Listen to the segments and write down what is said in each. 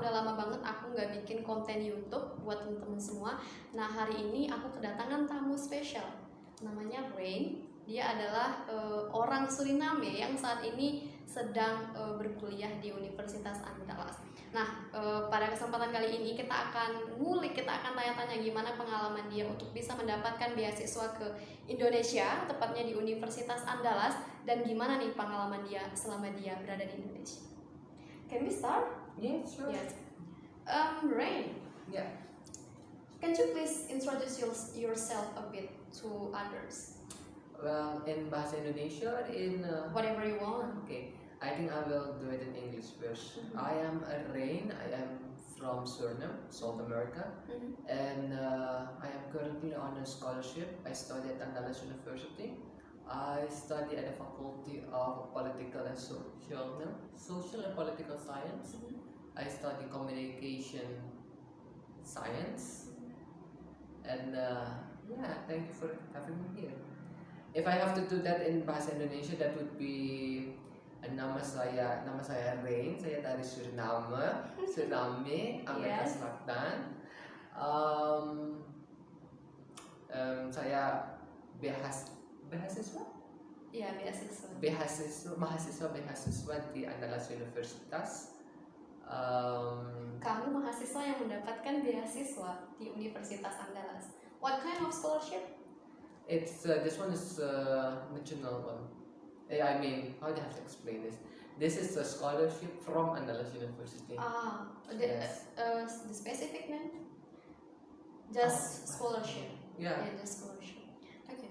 udah lama banget aku nggak bikin konten YouTube buat teman-teman semua. Nah, hari ini aku kedatangan tamu spesial. Namanya Rain. Dia adalah orang Suriname yang saat ini sedang berkuliah di Universitas Andalas. Nah, pada kesempatan kali ini kita akan ngulik, kita akan tanya-tanya gimana pengalaman dia untuk bisa mendapatkan beasiswa ke Indonesia, tepatnya di Universitas Andalas, dan gimana nih pengalaman dia selama dia berada di Indonesia. Can we start? Yeah, sure. Yes. Rain, Yeah. can you please introduce yourself a bit to others? Well, in bahasa Indonesia or in Whatever you want. okay, I think I will do it in English first. I am a Rain. I am from Suriname, South America, and I am currently on a scholarship. I study at Andalas University. I study at the Faculty of Political and Social and Political Science. I study Communication Science, and yeah, thank you for having me here. If I have to do that in bahasa Indonesia, that would be nama saya Rain. Saya dari Suriname, Amerika Yes. Selatan. Saya beasiswa Iya, beasiswa. mahasiswa di Andalas Universitas. Kamu mahasiswa yang mendapatkan beasiswa di Universitas Andalas. What kind of scholarship? It's this one is national one. I mean, how do I have to explain this? This is a scholarship from Andalas University. The specific name? Just scholarship. Yeah. Just scholarship. Okay.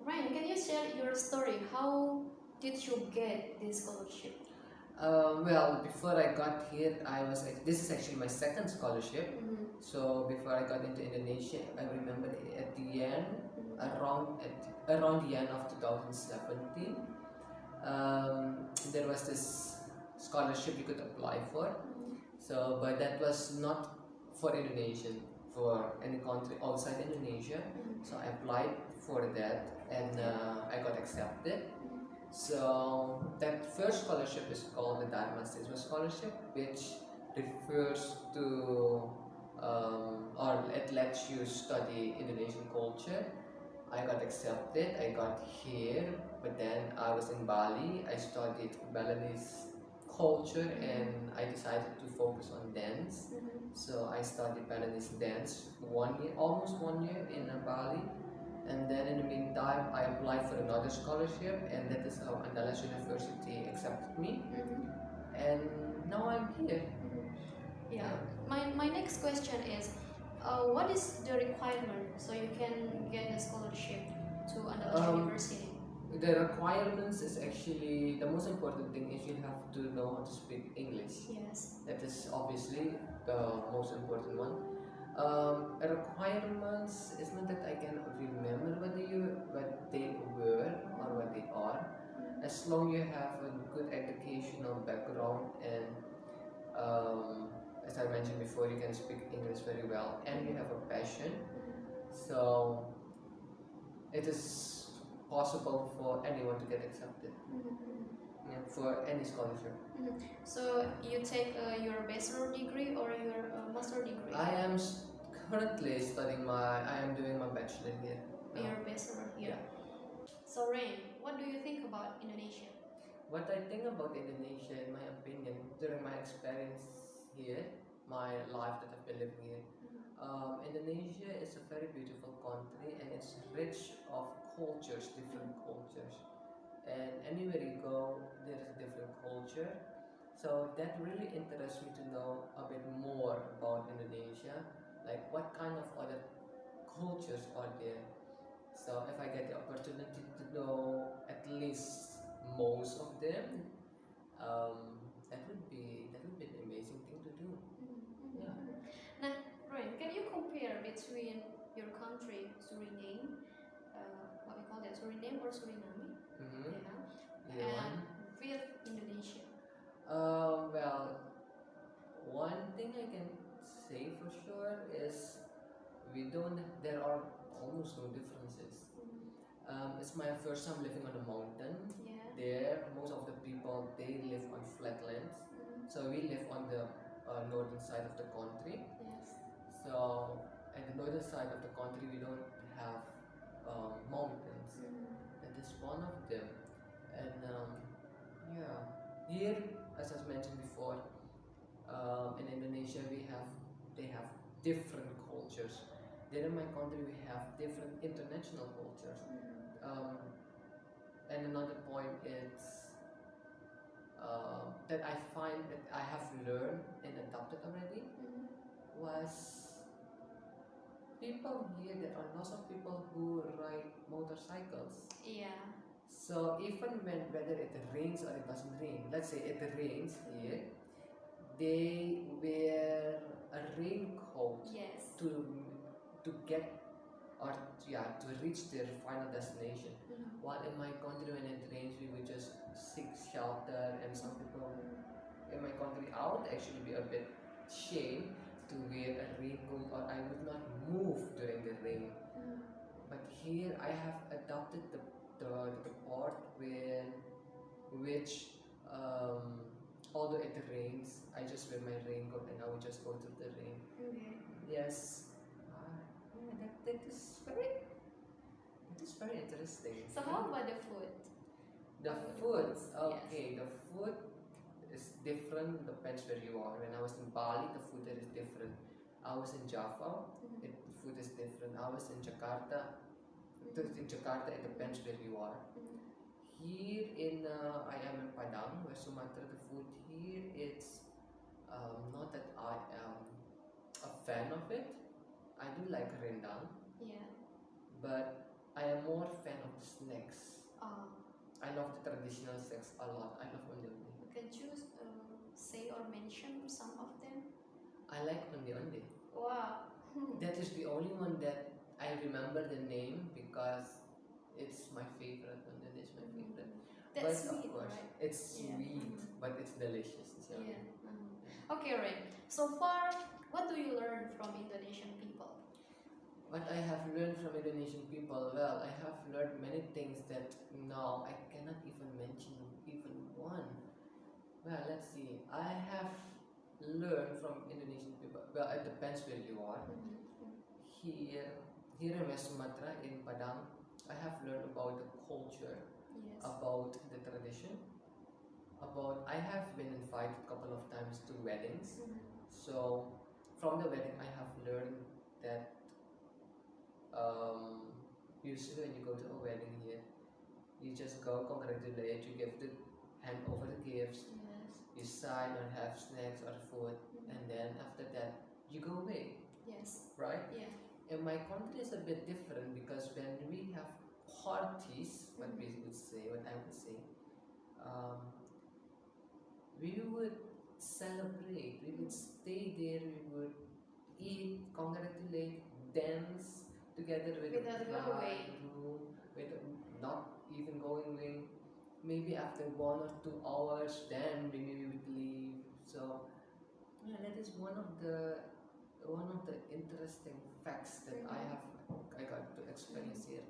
Ryan, can you share your story? How did you get this scholarship? Well, before I got here, this is actually my second scholarship. So before I got into Indonesia, I remember at the end, around the end of 2017, there was this scholarship you could apply for. So, but that was not for Indonesian, for any country outside Indonesia. So I applied for that, and I got accepted. So that first scholarship is called the Dharma Siswa Scholarship, which refers to or it lets you study Indonesian culture. I got accepted, I got here, but then I was in Bali. I studied Balinese culture and I decided to focus on dance. So I studied Balinese dance almost 1 year in Bali. And then in the meantime, I applied for another scholarship, and that is how Andalas University accepted me. And now I'm here. Yeah. My next question is, what is the requirement so you can get a scholarship to Andalas University? The requirements is actually the most important thing is you have to know how to speak English. Yes. That is obviously the most important one. Requirements is not that I can remember what they were or what they are. As long you have a good educational background and as I mentioned before, you can speak English very well and you have a passion. So it is possible for anyone to get accepted. Yeah, for any scholarship. So you take your bachelor degree or your master degree? I am currently I am doing my bachelor here. Your bachelor here. Yeah. So Rain, what do you think about Indonesia? What I think about Indonesia, in my opinion, during my experience here, my life that I've been living here, Indonesia is a very beautiful country and it's rich of cultures, different cultures. And anywhere you go, there is a different culture. So that really interests me to know a bit more about Indonesia, like what kind of other cultures are there. So if I get the opportunity to know at least most of them, that would be an amazing thing to do. Yeah. Now, Rain, can you compare between your country, Suriname, what we call that, Suriname or Suriname? Yeah. And with Indonesia? Well, one thing I can say for sure is there are almost no differences. It's my first time living on a mountain. Yeah. There, most of the people, they live on flatlands. So we live on the northern side of the country. Yes. So at the northern side of the country, we don't have mountains. That is one of them. And yeah, here, as I mentioned before, in Indonesia they have different cultures. Then in my country we have different international cultures. Um, and another point is that I find that I have learned and adopted already was people here. There are lots of people who ride motorcycles. Yeah. So even when whether it rains or it doesn't rain, let's say it rains here, they wear a raincoat Yes. to get or to reach their final destination. While in my country when it rains we would just seek shelter, and some people in my country I would actually be a bit ashamed to wear a raincoat, or I would not move during the rain. But here I have adopted the part which although it rains, I just wear my raincoat and I will just go through the rain. Yes. Yeah, that is very interesting. So how about the food? The food, okay, the food is different, depends where you are. When I was in Bali, the food there is different. I was in Java, the food is different. I was in Jakarta, it depends where you are. Here I am in Padang, West Sumatra. The food here, it's not that I am a fan of it. I do like rendang. Yeah. But I am more fan of the snacks. I love the traditional snacks a lot. I love onde-onde. Can you say or mention some of them? I like onde-onde. Wow. That is the only one that I remember the name because it's my favorite. Onde-onde is my favorite. That's but sweet, of course, right? it's sweet, but it's delicious. So. Yeah. Okay, Ray. So far, what do you learn from Indonesian people? What I have learned from Indonesian people, well, I have learned many things that now I cannot even mention even one. Well, let's see. I have learned from Indonesian people. Well, it depends where you are. Here in West Sumatra, in Padang, I have learned about the culture, about the tradition, I have been invited a couple of times to weddings. So from the wedding, I have learned that usually when you go to a wedding here, you just go congratulate, you give the hand over the gifts, you sign or have snacks or food, and then after that you go away. Yes. Right? Yeah. In my country is a bit different because when we have parties, what I would say, we would celebrate, we would stay there, we would eat, congratulate, dance together with the bridegroom, not even going away. Maybe after 1 or 2 hours, then we would leave. So yeah, that is one of the interesting facts that I got to experience here.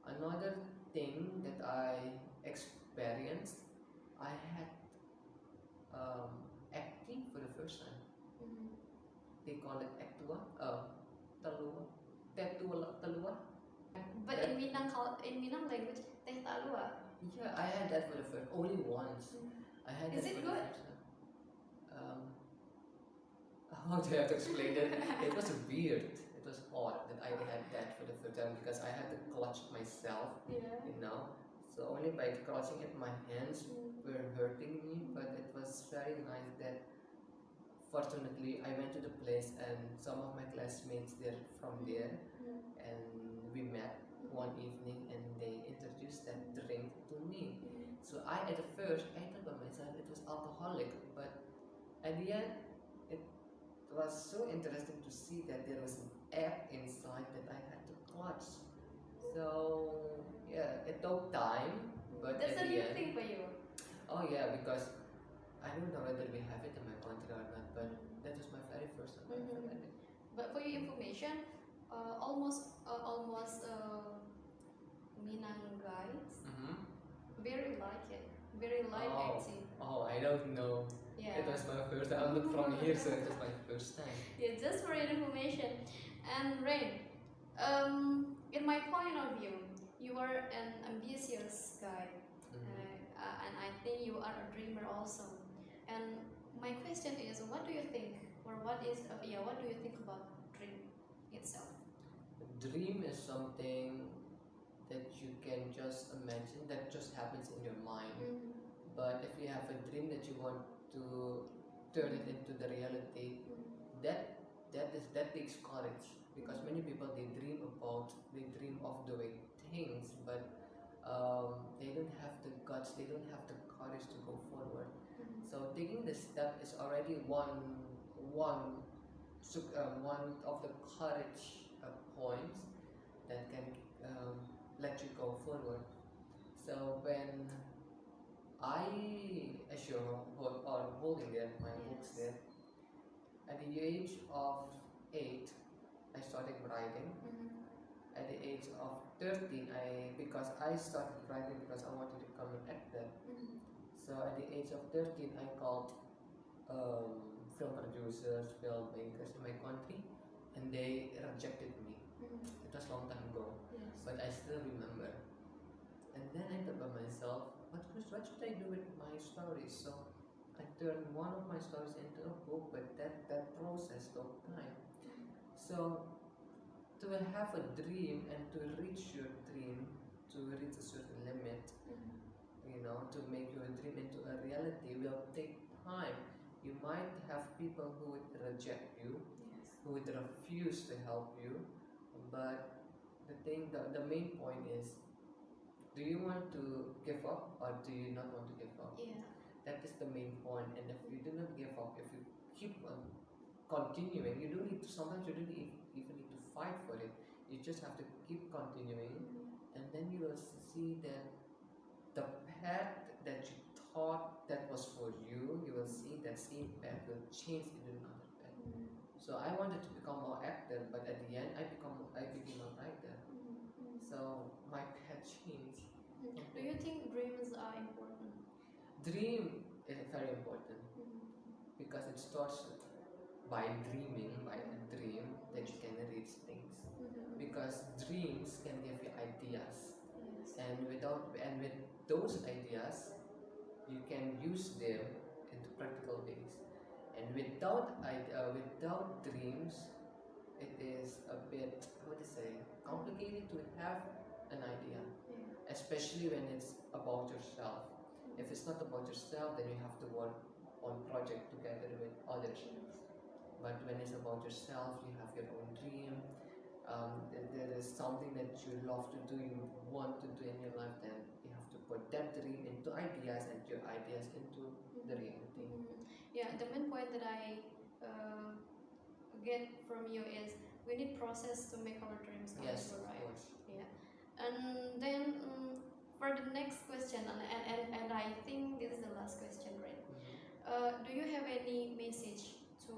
Another thing that I experienced, I had acting for the first time. They call it actua, telua. But in Minang language, teh talua. Yeah, I had that for the first, only once. I had Is that it for good? the first time. How do I have to explain that? It was weird. It was odd that I had that for the first time because I had to clutch myself. So only by clutching it, my hands were hurting me. But it was very nice that fortunately I went to the place and some of my classmates they're from there, and we met one evening and they introduced that drink to me. So at the first I thought by myself it was alcoholic, but at the end it was so interesting to see that there was an app inside that I had to clutch. So yeah, it took time, but That's at a the new end, thing for you. oh yeah, because I don't know whether we have it in my country or not, but that was my very first time I ever had it. But for your information, almost Minang guys very like it, very like acting. Oh, I don't know. Yeah. Yeah. It was my first time. I'm not from here, so it was my first time. Yeah, just for your information. And Rain, in my point of view, you are an ambitious guy, and I think you are a dreamer also. And my question is, what do you think, or what do you think about dream itself? Dream is something that you can just imagine, that just happens in your mind. But if you have a dream that you want to turn it into the reality, that takes courage, because many people they dream of doing things, but they don't have the guts, they don't have the courage to go forward. So taking this step is already one of the courage points that can let you go forward. So when as you're holding there, my books there, at the age of 8, I started writing. At the age of 13, because I started writing because I wanted to become an actor. So at the age of 13, I called film producers, filmmakers in my country, and they rejected me. It was a long time ago, but I still remember. And then I thought by myself, what should I do with my stories? So I turned one of my stories into a book, but that process took time. So to have a dream and to reach your dream, to reach a certain limit, to make your dream into a reality will take time. You might have people who would reject you, who would refuse to help you, but the main point is, do you want to give up or do you not want to give up? Yeah. That is the main point. And if you do not give up, if you keep on continuing, you don't need to. Sometimes you don't even need to fight for it. You just have to keep continuing, and then you will see that the path that you thought that was for you, you will see that same path will change into another path. So I wanted to become an actor, but at the end I became a writer. So my path changed. Do you think dreams are important? Dream is very important because it starts by dreaming, by a dream that you can reach things. Because dreams can give you ideas, and with those ideas, you can use them into practical ways. And without dreams, it is a bit, how to say, complicated to have an idea, especially when it's about yourself. If it's not about yourself, then you have to work on project together with others. But when it's about yourself, you have your own dream. There is something that you love to do, you want to do in your life, then you have to put that dream into ideas and your ideas into the reality. Yeah, the main point that I get from you is we need process to make our dreams come true, right? Of course. Yeah. And then for the next question, and I think this is the last question, right? Do you have any message to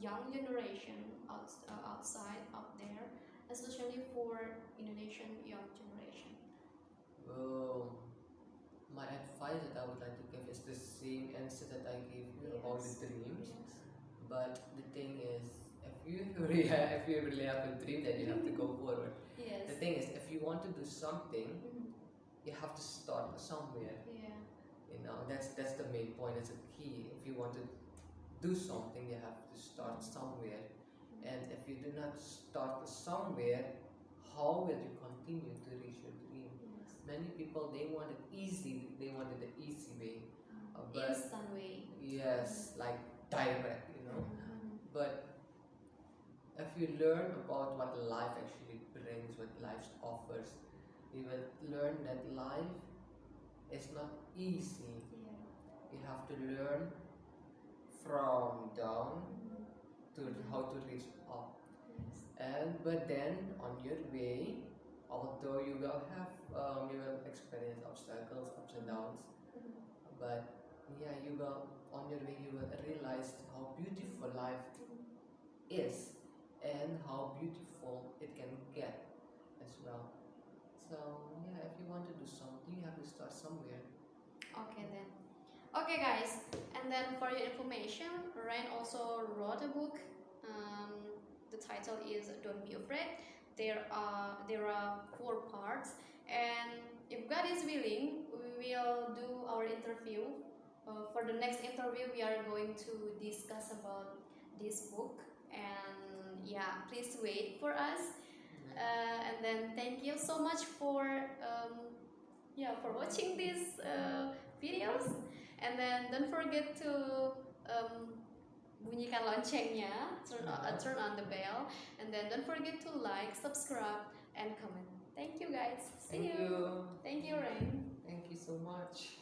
young generation outside out there, especially for Indonesian young generation? My advice that I would like to give is the same answer that I gave you about the dreams. But the thing is, if you really have a dream, then you have to go forward. Yes. The thing is, if you want to do something, you have to start somewhere. That's the main point. It's a key. If you want to do something, you have to start somewhere. And if you do not start somewhere, how will you continue to reach your dream? Many people they wanted the easy way, but instant way. Yes, like direct, But if you learn about what life actually brings, what life offers, you will learn that life is not easy. You have to learn from down to how to reach up. But then on your way, although you will experience obstacles, ups and downs, but you will on your way you will realize how beautiful life is and how beautiful it can get as well. So if you want to do something, you have to start somewhere. Okay then. Okay guys, and And then for your information, Rain also wrote a book. The title is Don't Be Afraid. There are 4 parts, and if God is willing, we will do our interview. For the next interview, we are going to discuss about this book, and yeah, please wait for us. And then thank you so much for watching these videos, and then don't forget to bunyikan loncengnya, turn on the bell, and then don't forget to like, subscribe, and comment. Thank you guys. See Thank you. Thank you, Rain. Thank you so much.